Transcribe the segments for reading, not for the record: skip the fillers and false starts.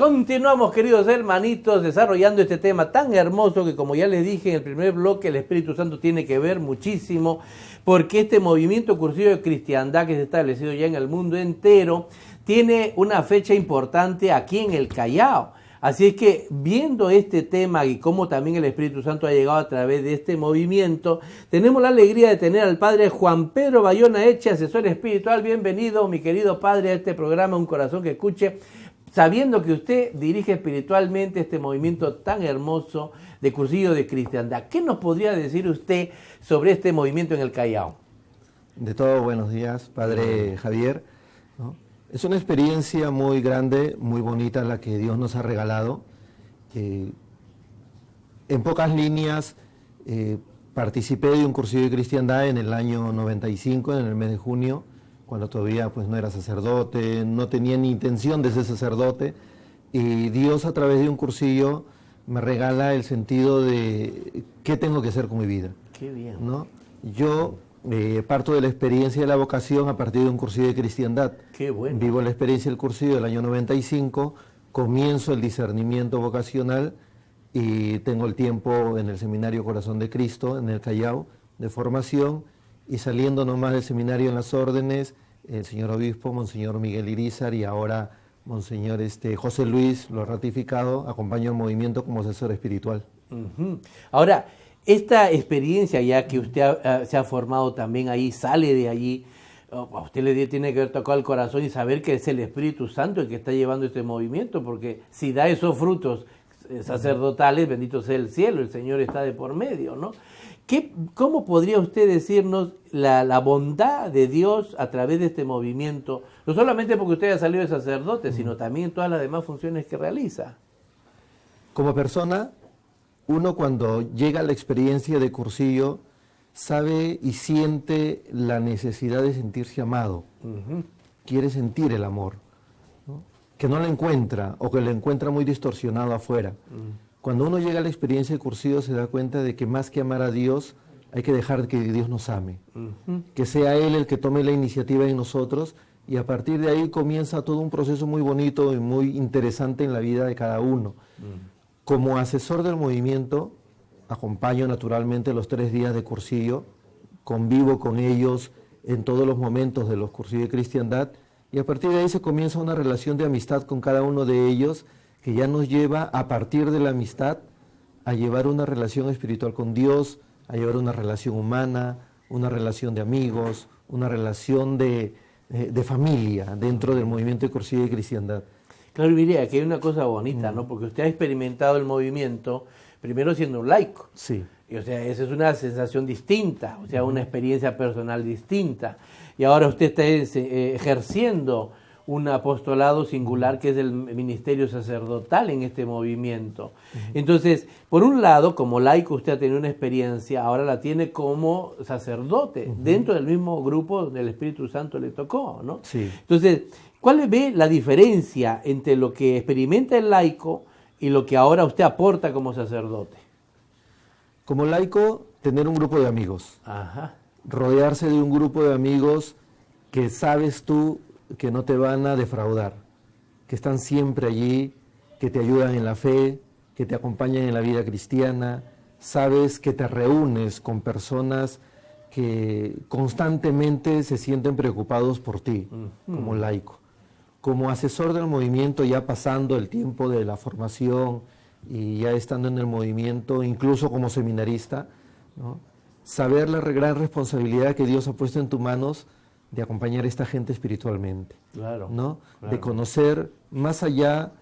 Continuamos, queridos hermanitos, desarrollando este tema tan hermoso que, como ya les dije en el primer bloque, el Espíritu Santo tiene que ver muchísimo, porque este movimiento cursillo de cristiandad que se ha establecido ya en el mundo entero tiene una fecha importante aquí en el Callao. Así es que, viendo este tema y cómo también el Espíritu Santo ha llegado a través de este movimiento, tenemos la alegría de tener al Padre Juan Pedro Bayona Eche, asesor espiritual. Bienvenido, mi querido Padre, a este programa Un Corazón que Escuche, sabiendo que usted dirige espiritualmente este movimiento tan hermoso de cursillo de cristiandad. ¿Qué nos podría decir usted sobre este movimiento en el Callao? De todo, buenos días, Padre Javier, ¿no? Es una experiencia muy grande, muy bonita la que Dios nos ha regalado. En pocas líneas, participé de un cursillo de cristiandad en el año 95, en el mes de junio, cuando todavía pues no era sacerdote, no tenía ni intención de ser sacerdote, y Dios a través de un cursillo me regala el sentido de qué tengo que hacer con mi vida. Qué bien. ¿No? Yo parto de la experiencia de la vocación a partir de un cursillo de cristiandad. Qué bueno. Vivo la experiencia del cursillo del año 95, comienzo el discernimiento vocacional y tengo el tiempo en el Seminario Corazón de Cristo, en el Callao, de formación, y saliendo nomás del seminario en las órdenes, el señor obispo, Monseñor Miguel Irizar, y ahora Monseñor José Luis, lo ha ratificado, acompaño el movimiento como asesor espiritual. Ahora, esta experiencia ya que usted se ha formado también ahí, sale de allí, a usted le tiene que haber tocado el corazón y saber que es el Espíritu Santo el que está llevando este movimiento, porque si da esos frutos sacerdotales, bendito sea el cielo, el Señor está de por medio, ¿no? ¿Cómo podría usted decirnos la bondad de Dios a través de este movimiento? No solamente porque usted ha salido de sacerdote, sino también todas las demás funciones que realiza. Como persona, uno cuando llega a la experiencia de cursillo, sabe y siente la necesidad de sentirse amado. Quiere sentir el amor, ¿no? Que no lo encuentra o que lo encuentra muy distorsionado afuera. Cuando uno llega a la experiencia de cursillo se da cuenta de que más que amar a Dios, hay que dejar que Dios nos ame. Que sea Él el que tome la iniciativa en nosotros, y a partir de ahí comienza todo un proceso muy bonito y muy interesante en la vida de cada uno. Como asesor del movimiento, acompaño naturalmente los 3 días de cursillo, convivo con ellos en todos los momentos de los cursillos de cristiandad, y a partir de ahí se comienza una relación de amistad con cada uno de ellos, que ya nos lleva a partir de la amistad a llevar una relación espiritual con Dios, a llevar una relación humana, una relación de amigos, una relación de familia dentro del movimiento de cursillo de cristiandad. Claro, diría que hay una cosa bonita, ¿no? Porque usted ha experimentado el movimiento primero siendo un laico. Sí. Y, o sea, esa es una sensación distinta, o sea, una experiencia personal distinta. Y ahora usted está ejerciendo un apostolado singular que es el ministerio sacerdotal en este movimiento. Entonces, por un lado, como laico usted ha tenido una experiencia, ahora la tiene como sacerdote, dentro del mismo grupo donde el Espíritu Santo le tocó, ¿no? Sí. Entonces, ¿cuál ve la diferencia entre lo que experimenta el laico y lo que ahora usted aporta como sacerdote? Como laico, tener un grupo de amigos. Ajá. Rodearse de un grupo de amigos que sabes tú que no te van a defraudar, que están siempre allí, que te ayudan en la fe, que te acompañan en la vida cristiana. Sabes que te reúnes con personas que constantemente se sienten preocupados por ti, como laico. Como asesor del movimiento, ya pasando el tiempo de la formación y ya estando en el movimiento, incluso como seminarista, ¿no? Saber la gran responsabilidad que Dios ha puesto en tus manos de acompañar a esta gente espiritualmente, Claro, ¿no? claro. De conocer más allá,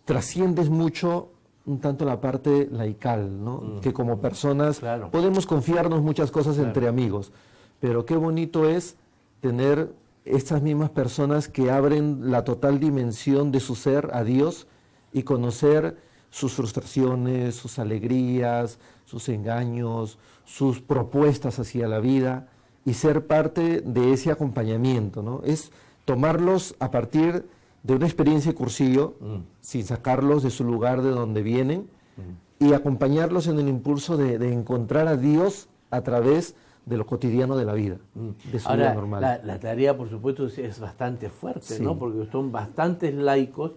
trasciendes mucho un tanto la parte laical, ¿no? Que como personas Claro. podemos confiarnos muchas cosas entre amigos, pero qué bonito es tener estas mismas personas que abren la total dimensión de su ser a Dios y conocer sus frustraciones, sus alegrías, sus engaños, sus propuestas hacia la vida, y ser parte de ese acompañamiento, ¿no? Es tomarlos a partir de una experiencia de cursillo, sin sacarlos de su lugar de donde vienen, y acompañarlos en el impulso de encontrar a Dios a través de lo cotidiano de la vida, de su vida Ahora, normal. la tarea, por supuesto, es bastante fuerte, Sí. ¿no? Porque son bastantes laicos.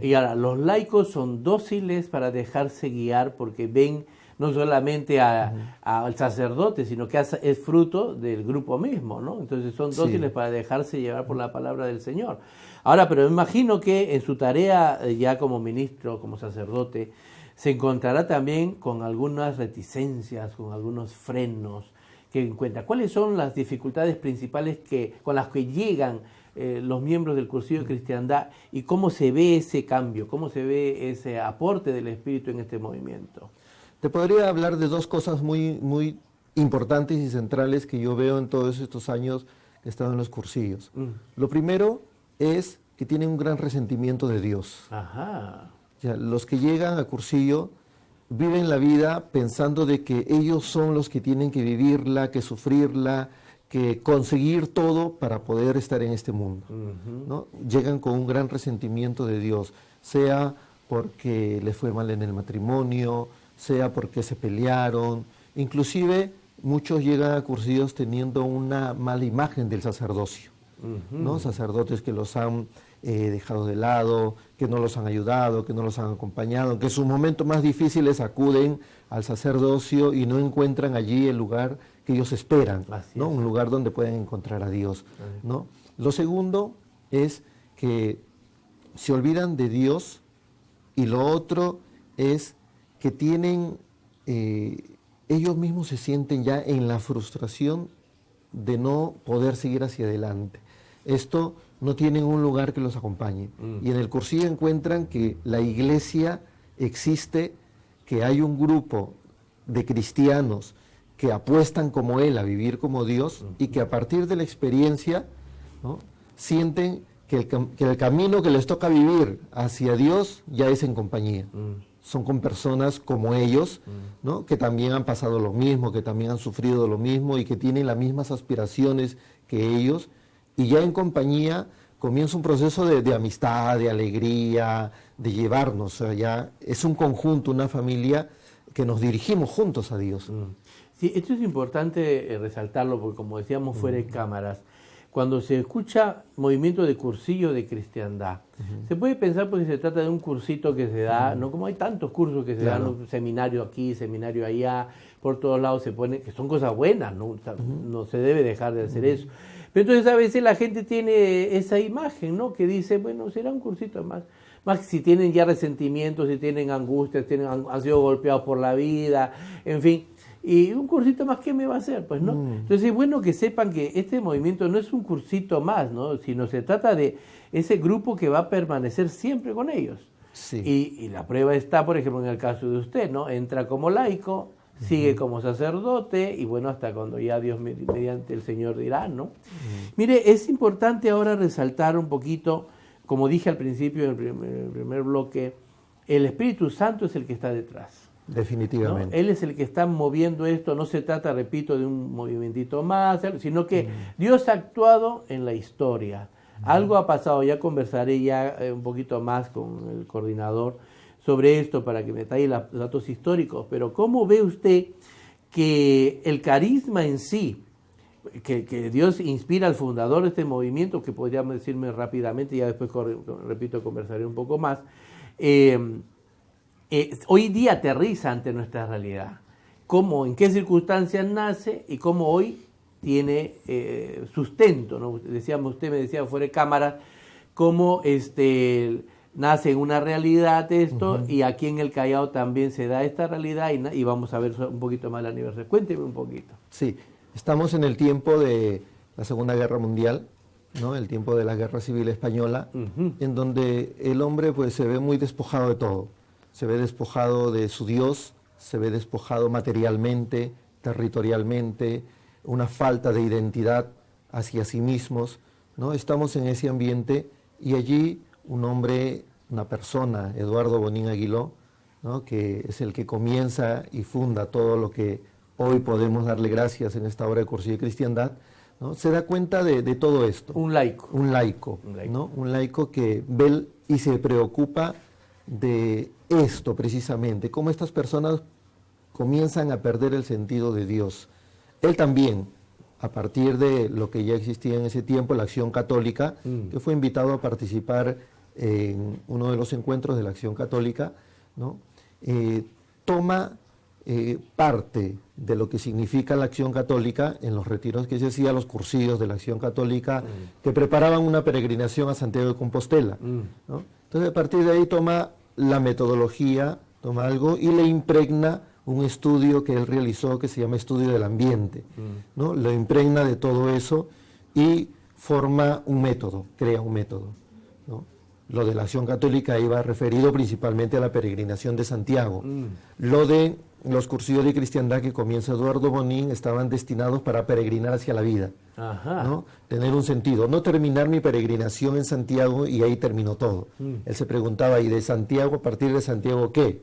Y ahora, los laicos son dóciles para dejarse guiar porque ven no solamente al sacerdote, sino que es fruto del grupo mismo, ¿no? Entonces son dóciles para dejarse llevar por la palabra del Señor. Ahora, pero me imagino que en su tarea ya como ministro, como sacerdote, se encontrará también con algunas reticencias, con algunos frenos que encuentra. ¿Cuáles son las dificultades principales con las que llegan los miembros del Cursillo de Cristiandad y cómo se ve ese cambio, cómo se ve ese aporte del Espíritu en este movimiento? Te podría hablar de dos cosas muy, muy importantes y centrales que yo veo en todos estos años que he estado en los cursillos. Lo primero es que tienen un gran resentimiento de Dios. Ajá. O sea, los que llegan a cursillo viven la vida pensando de que ellos son los que tienen que vivirla, que sufrirla, que conseguir todo para poder estar en este mundo, ¿no? Llegan con un gran resentimiento de Dios, sea porque les fue mal en el matrimonio, sea porque se pelearon, inclusive muchos llegan a cursillos teniendo una mala imagen del sacerdocio, ¿no? Sacerdotes que los han dejado de lado, que no los han ayudado, que no los han acompañado, que en sus momentos más difíciles acuden al sacerdocio y no encuentran allí el lugar que ellos esperan, ¿no? Un lugar donde pueden encontrar a Dios, ¿no? Lo segundo es que se olvidan de Dios, y lo otro es que tienen, ellos mismos se sienten ya en la frustración de no poder seguir hacia adelante. Esto no tienen un lugar que los acompañe. Y en el cursillo encuentran que la iglesia existe, que hay un grupo de cristianos que apuestan como él a vivir como Dios y que a partir de la experiencia, ¿no?, sienten que el camino que les toca vivir hacia Dios ya es en compañía. Son con personas como ellos, ¿no?, que también han pasado lo mismo, que también han sufrido lo mismo y que tienen las mismas aspiraciones que ellos. Y ya en compañía comienza un proceso de amistad, de alegría, de llevarnos. O sea, ya es un conjunto, una familia que nos dirigimos juntos a Dios. Sí, esto es importante resaltarlo porque, como decíamos fuera de cámaras, cuando se escucha movimiento de cursillo de cristiandad, se puede pensar porque se trata de un cursito que se da, no como hay tantos cursos que se dan, un seminario aquí, seminario allá, por todos lados se pone, que son cosas buenas, no, o sea, no se debe dejar de hacer eso. Pero entonces a veces la gente tiene esa imagen, ¿no?, que dice, bueno, será un cursito más si tienen ya resentimientos, si tienen angustias, han sido golpeados por la vida, en fin. Y un cursito más, ¿qué me va a hacer? Pues no. Entonces es bueno que sepan que este movimiento no es un cursito más, ¿no?, sino se trata de ese grupo que va a permanecer siempre con ellos. Sí. Y la prueba está, por ejemplo, en el caso de usted, ¿no? Entra como laico, sigue como sacerdote y bueno, hasta cuando ya Dios mediante el Señor dirá, ¿no? Mire, es importante ahora resaltar un poquito, como dije al principio en el primer bloque, el Espíritu Santo es el que está detrás. Definitivamente. ¿No? Él es el que está moviendo esto, no se trata, repito, de un movimentito más, sino que Dios ha actuado en la historia. Algo ha pasado, ya conversaré ya un poquito más con el coordinador sobre esto para que me detalle los datos históricos, pero ¿cómo ve usted que el carisma en sí, que Dios inspira al fundador de este movimiento, que podríamos decirme rápidamente, y ya después, repito, conversaré un poco más, hoy día aterriza ante nuestra realidad? ¿Cómo, en qué circunstancias nace y cómo hoy tiene sustento, ¿no? Usted me decía fuera de cámara, cómo nace en una realidad esto, y aquí en el Callao también se da esta realidad, y vamos a ver un poquito más el aniversario. Cuénteme un poquito. Sí, estamos en el tiempo de la Segunda Guerra Mundial, ¿no?, el tiempo de la Guerra Civil Española, en donde el hombre pues se ve muy despojado de todo. Se ve despojado de su Dios, se ve despojado materialmente, territorialmente, una falta de identidad hacia sí mismos, ¿no? Estamos en ese ambiente y allí un hombre, una persona, Eduardo Bonín Aguiló, ¿no?, que es el que comienza y funda todo lo que hoy podemos darle gracias en esta obra de Cursillo de Cristiandad, ¿no?, se da cuenta de todo esto. Un laico. Un laico, ¿no? Un laico que ve y se preocupa de esto precisamente, cómo estas personas comienzan a perder el sentido de Dios. Él también, a partir de lo que ya existía en ese tiempo, la Acción Católica, que fue invitado a participar en uno de los encuentros de la Acción Católica, ¿no? Toma parte de lo que significa la Acción Católica en los retiros que se hacían, los cursillos de la Acción Católica, que preparaban una peregrinación a Santiago de Compostela, ¿no? Entonces, a partir de ahí toma la metodología, toma algo y le impregna un estudio que él realizó que se llama Estudio del Ambiente, ¿no? Lo impregna de todo eso y forma un método, crea un método, ¿no? Lo de la Acción Católica iba referido principalmente a la peregrinación de Santiago. Lo de los cursillos de cristiandad que comienza Eduardo Bonín estaban destinados para peregrinar hacia la vida, ¿no? Tener un sentido, no terminar mi peregrinación en Santiago y ahí terminó todo. Él se preguntaba, ¿y de Santiago, a partir de Santiago qué?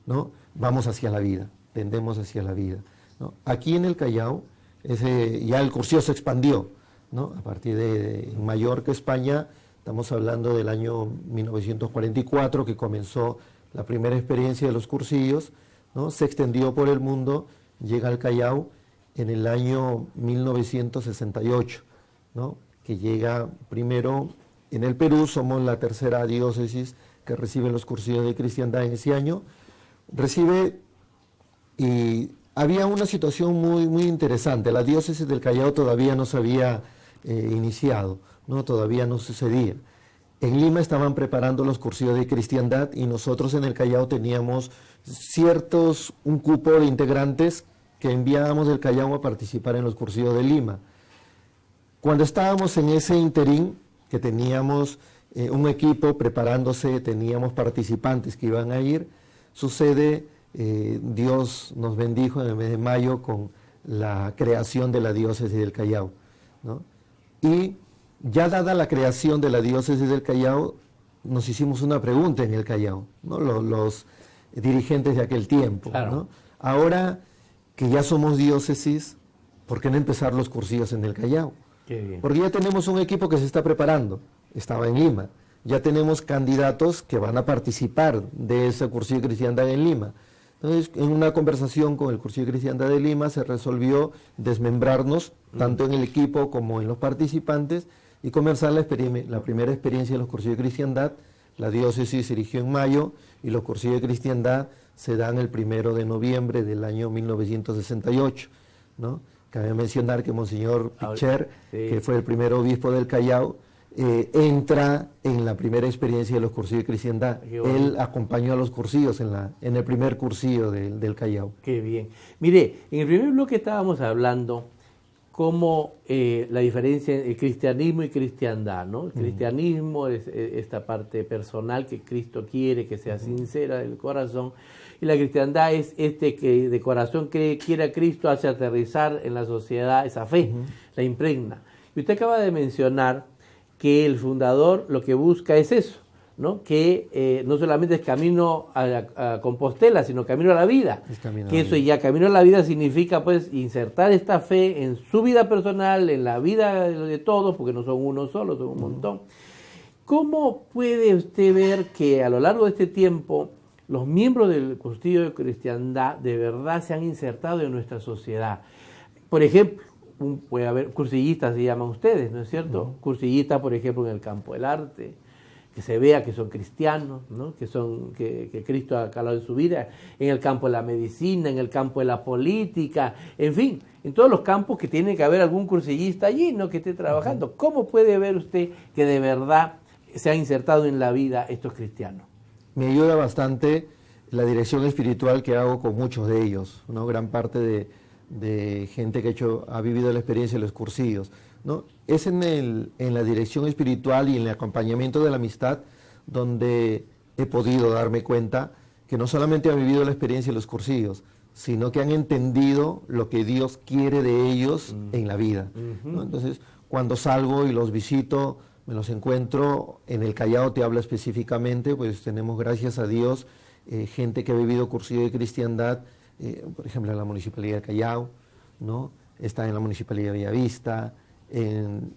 ¿No? Vamos hacia la vida, tendemos hacia la vida, ¿no? Aquí en el Callao, ya el cursillo se expandió, ¿no? A partir de Mallorca, España, estamos hablando del año 1944, que comenzó la primera experiencia de los cursillos, ¿no? Se extendió por el mundo, llega al Callao en el año 1968, ¿no? Que llega primero en el Perú, somos la tercera diócesis que recibe los cursillos de cristiandad en ese año, recibe, y había una situación muy interesante, la diócesis del Callao todavía no se había iniciado, ¿no? Todavía no sucedía. En Lima estaban preparando los cursillos de cristiandad y nosotros en el Callao teníamos un cupo de integrantes que enviábamos del Callao a participar en los cursillos de Lima. Cuando estábamos en ese interín, que teníamos un equipo preparándose, teníamos participantes que iban a ir, sucede, Dios nos bendijo en el mes de mayo con la creación de la diócesis del Callao, ¿no? Y ya dada la creación de la diócesis del Callao, nos hicimos una pregunta en el Callao, ¿no? Los dirigentes de aquel tiempo, claro, ¿no? Ahora que ya somos diócesis, ¿por qué no empezar los cursillos en el Callao? Qué bien. Porque ya tenemos un equipo que se está preparando, estaba en Lima, ya tenemos candidatos que van a participar de ese cursillo de cristiandad en Lima. Entonces, en una conversación con el cursillo de cristiandad de Lima se resolvió desmembrarnos, tanto en el equipo como en los participantes, y comenzar la primera experiencia de los cursillos de cristiandad. La diócesis se erigió en mayo y los cursillos de cristiandad se dan el 1 de noviembre del año 1968, ¿no? Cabe mencionar que Monseñor Picher, que fue el primer obispo del Callao, entra en la primera experiencia de los cursillos de cristiandad. Él acompañó a los cursillos en el primer cursillo del Callao. Qué bien. Mire, en el primer bloque estábamos hablando cómo la diferencia entre cristianismo y cristiandad, ¿no? El cristianismo es esta parte personal que Cristo quiere, que sea sincera del corazón, y la cristiandad es que de corazón quiere a Cristo, hace aterrizar en la sociedad esa fe, la impregna. Y usted acaba de mencionar que el fundador lo que busca es eso, ¿no? Que no solamente es camino a Compostela, sino camino a la vida. Que eso ya camino a la vida significa pues insertar esta fe en su vida personal, en la vida de todos, porque no son uno solo, son un montón. ¿Cómo puede usted ver que a lo largo de este tiempo los miembros del cursillo de cristiandad de verdad se han insertado en nuestra sociedad? Por ejemplo, puede haber cursillistas, se llaman ustedes, ¿no es cierto? Cursillistas, por ejemplo, en el campo del arte, que se vea que son cristianos, ¿no? que Cristo ha calado en su vida, en el campo de la medicina, en el campo de la política, en fin, en todos los campos que tiene que haber algún cursillista allí, ¿no? Que esté trabajando. ¿Cómo puede ver usted que de verdad se han insertado en la vida estos cristianos? Me ayuda bastante la dirección espiritual que hago con muchos de ellos, ¿no? Gran parte de gente que ha vivido la experiencia de los cursillos, ¿no? Es en la dirección espiritual y en el acompañamiento de la amistad donde he podido darme cuenta que no solamente han vivido la experiencia de los cursillos, sino que han entendido lo que Dios quiere de ellos en la vida, ¿no? Entonces, cuando salgo y los visito, me los encuentro, en el Callao te hablo específicamente, pues tenemos, gracias a Dios, gente que ha vivido cursillo de cristiandad, por ejemplo, en la Municipalidad de Callao, ¿no? Está en la Municipalidad de Bellavista, en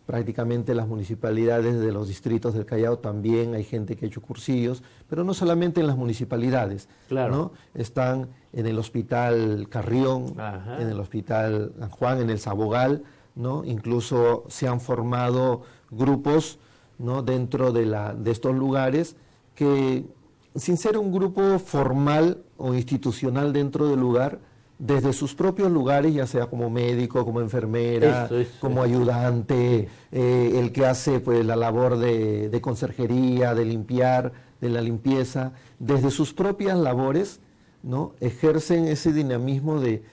prácticamente las municipalidades de los distritos del Callao también hay gente que ha hecho cursillos, pero no solamente en las municipalidades, claro, ¿no? Están en el Hospital Carrión, ajá, en el Hospital San Juan, en el Sabogal, ¿no? Incluso se han formado grupos, ¿no? Dentro de estos lugares que, sin ser un grupo formal o institucional dentro del lugar, desde sus propios lugares, ya sea como médico, como enfermera, como ayudante, el que hace pues la labor de conserjería, de limpiar, de la limpieza, desde sus propias labores, ¿no? Ejercen ese dinamismo de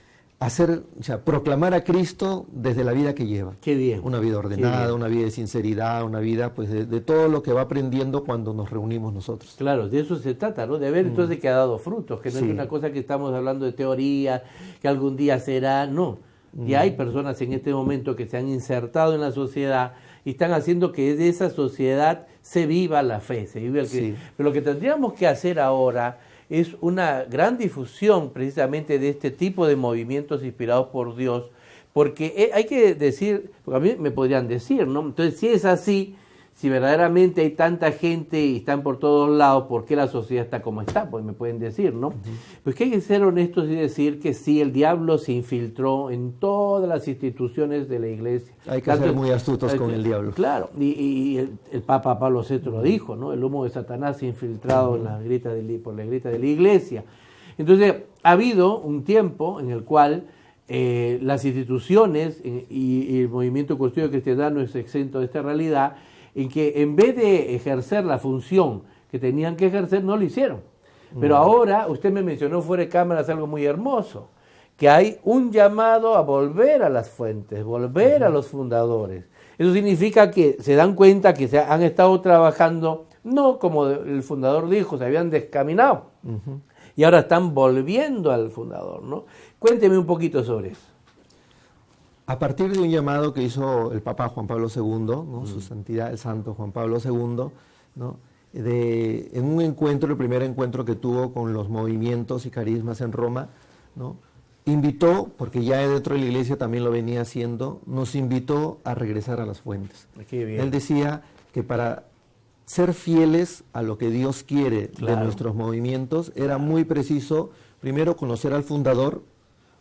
hacer, o sea, proclamar a Cristo desde la vida que lleva. Qué bien. Una vida ordenada, una vida de sinceridad, una vida pues de todo lo que va aprendiendo cuando nos reunimos nosotros. Claro, de eso se trata, ¿no? De ver entonces que ha dado frutos, que no es una cosa que estamos hablando de teoría, que algún día será, no. Y hay personas en este momento que se han insertado en la sociedad y están haciendo que de esa sociedad se viva la fe, se vive el Cristo. Pero lo que tendríamos que hacer ahora es una gran difusión precisamente de este tipo de movimientos inspirados por Dios, porque hay que decir, porque a mí me podrían decir, ¿no? Entonces, si es así, si verdaderamente hay tanta gente y están por todos lados, ¿por qué la sociedad está como está? Pues me pueden decir, ¿no? Pues que hay que ser honestos y decir que sí, el diablo se infiltró en todas las instituciones de la iglesia. Hay que ser muy astutos con el diablo. Claro, y el Papa Pablo VI lo dijo, ¿no? El humo de Satanás se ha infiltrado en por la grieta de la iglesia. Entonces, ha habido un tiempo en el cual las instituciones y el movimiento Custodio de Cristiandad no es exento de esta realidad, en que en vez de ejercer la función que tenían que ejercer, no lo hicieron. Pero ahora, usted me mencionó fuera de cámaras algo muy hermoso, que hay un llamado a volver a las fuentes, volver a los fundadores. Eso significa que se dan cuenta que han estado trabajando, no como el fundador dijo, se habían descaminado, y ahora están volviendo al fundador, ¿no? Cuénteme un poquito sobre eso. A partir de un llamado que hizo el Papa Juan Pablo II, ¿no? Su Santidad el Santo Juan Pablo II, ¿no? En un encuentro, el primer encuentro que tuvo con los movimientos y carismas en Roma, ¿no? Invitó, porque ya dentro de la iglesia también lo venía haciendo, nos invitó a regresar a las fuentes. Qué bien. Él decía que para ser fieles a lo que Dios quiere de nuestros movimientos, era muy preciso, primero, conocer al fundador,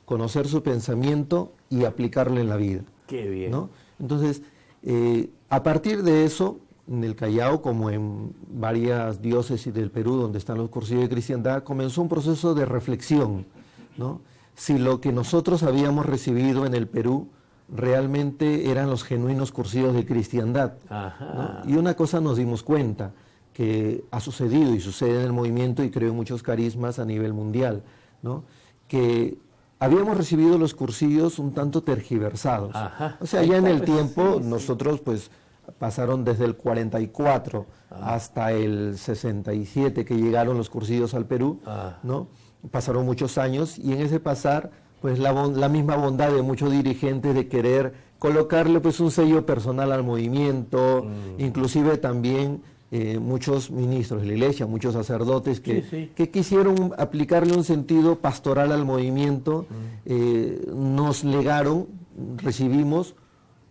conocer su pensamiento y aplicarlo en la vida. Qué bien. ¿No? Entonces, a partir de eso, en el Callao, como en varias diócesis del Perú, donde están los cursillos de cristiandad, comenzó un proceso de reflexión, ¿no? Si lo que nosotros habíamos recibido en el Perú realmente eran los genuinos cursillos de cristiandad. ¿No? Y una cosa nos dimos cuenta, que ha sucedido y sucede en el movimiento y creo en muchos carismas a nivel mundial, ¿no? Que habíamos recibido los cursillos un tanto tergiversados. O sea, ya en el tiempo nosotros pues pasaron desde el 44 hasta el 67 que llegaron los cursillos al Perú, ¿no? Pasaron muchos años y en ese pasar pues la misma bondad de muchos dirigentes de querer colocarle pues un sello personal al movimiento, inclusive también muchos ministros de la iglesia, muchos sacerdotes que quisieron aplicarle un sentido pastoral al movimiento, nos legaron, recibimos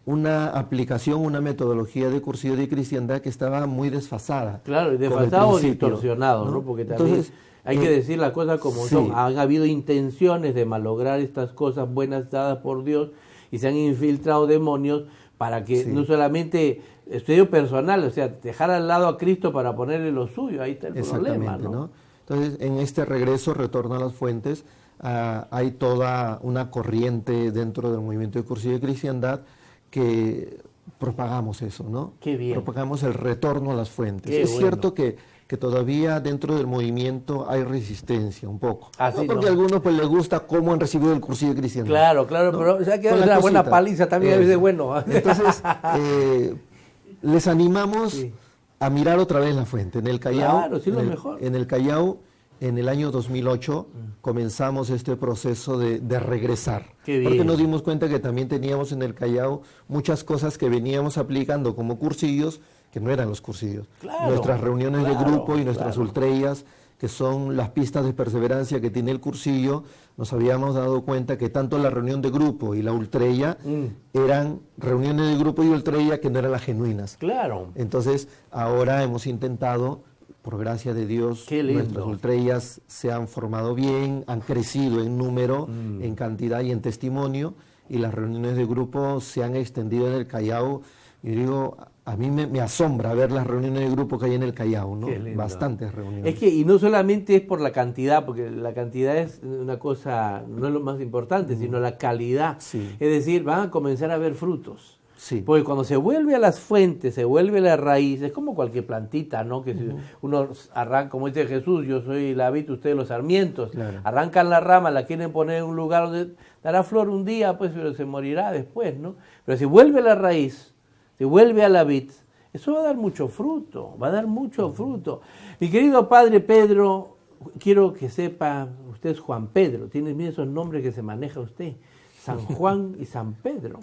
una aplicación, una metodología de cursillo de cristiandad que estaba muy desfasada. Claro, y desfasado o distorsionado, ¿no? Porque también entonces, hay que decir las cosas como son. Han habido intenciones de malograr estas cosas buenas dadas por Dios y se han infiltrado demonios para que no solamente estudio personal, o sea, dejar al lado a Cristo para ponerle lo suyo, ahí está el problema, ¿no? Entonces, en este retorno a las fuentes, hay toda una corriente dentro del movimiento de cursillo de cristiandad que propagamos eso, ¿no? Qué bien. Propagamos el retorno a las fuentes. Es cierto que todavía dentro del movimiento hay resistencia un poco. Porque a algunos pues les gusta cómo han recibido el cursillo de cristiandad. Claro, ¿no? Pero o sea, que es una buena paliza también, es bueno. Entonces, les animamos a mirar otra vez la fuente. En el Callao, mejor. En el Callao, en el año 2008, comenzamos este proceso de regresar. Porque nos dimos cuenta que también teníamos en el Callao muchas cosas que veníamos aplicando como cursillos, que no eran los cursillos. Nuestras reuniones de grupo y nuestras ultrellas, que son las pistas de perseverancia que tiene el cursillo, nos habíamos dado cuenta que tanto la reunión de grupo y la ultrella eran reuniones de grupo y ultrella que no eran las genuinas. Claro. Entonces, ahora hemos intentado, por gracia de Dios, nuestras ultrellas se han formado bien, han crecido en número, en cantidad y en testimonio, y las reuniones de grupo se han extendido en el Callao. Y digo, a mí me asombra ver las reuniones de grupo que hay en el Callao, ¿no? Bastantes reuniones. Es que, y no solamente es por la cantidad, porque la cantidad es una cosa, no es lo más importante, sino la calidad. Sí. Es decir, van a comenzar a ver frutos. Sí. Porque cuando se vuelve a las fuentes, se vuelve a la raíz, es como cualquier plantita, ¿no? Que si uno arranca, como dice Jesús, yo soy la vid, ustedes los sarmientos. Claro. Arrancan la rama, la quieren poner en un lugar donde dará flor un día, pues, pero se morirá después, ¿no? Pero si vuelve a la raíz, se vuelve a la vid, eso va a dar mucho fruto, va a dar mucho fruto. Mi querido padre Pedro, quiero que sepa, usted es Juan Pedro, tiene bien esos nombres que se maneja usted, San Juan y San Pedro.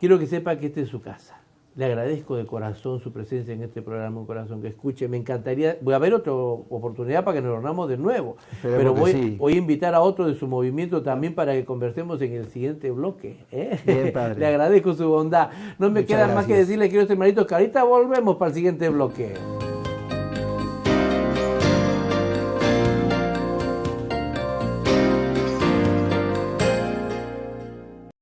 Quiero que sepa que esta es su casa. Le agradezco de corazón su presencia en este programa, un corazón que escuche. Me encantaría, voy a ver otra oportunidad para que nos reunamos de nuevo. Pero voy a invitar a otro de su movimiento también para que conversemos en el siguiente bloque. Bien, padre. Le agradezco su bondad. No me queda más que decirle, queridos hermanitos, que ahorita volvemos para el siguiente bloque.